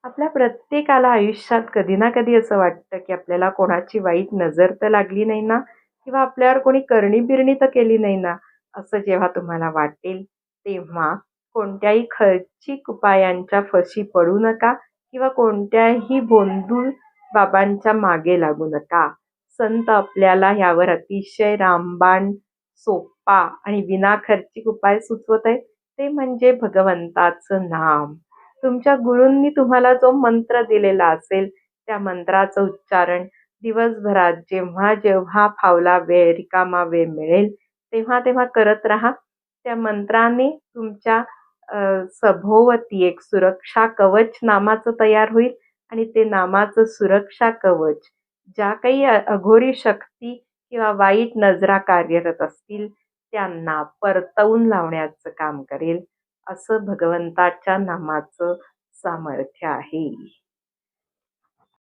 आपल्या प्रत्येकाला आयुष्यात कधी ना कधी असं वाटतं, की आपल्याला कोणाची वाईट नजर तर लागली नाही ना? किंवा आपल्यावर कोणी करणी-बिरणी तर केली नाही ना? असं जेव्हा तुम्हाला वाटेल, तेव्हा कोणत्याही खर्चिक उपायांच्या फशी पडू नका किंवा कोणत्याही भोंदू बाबांच्या मागे लागू नका. संत आपल्याला यावर अतिशय रामबाण, सोपा आणि विनाखर्चिक उपाय सुचवत आहेत, ते म्हणजे भगवंताचं नाम. तुमच्या गुरूंनी तुम्हाला जो मंत्र दिलेला असेल, त्या मंत्राचं उच्चारण दिवसभरात जेव्हा-जेव्हा फावला वेळ, रिकामा वेळ मिळेल, तेव्हा-तेव्हा करत राहा. त्या मंत्राने तुमच्या सभोवती एक सुरक्षा कवच नामाचं तयार होईल आणि ते नामाचं सुरक्षा कवच ज्या काही अघोरी शक्ती किंवा वाईट नजरा कार्यरत असतील, त्यांना परतवून लावण्याचं काम करेल. असं भगवंताच्या नामाचं सामर्थ्य आहे.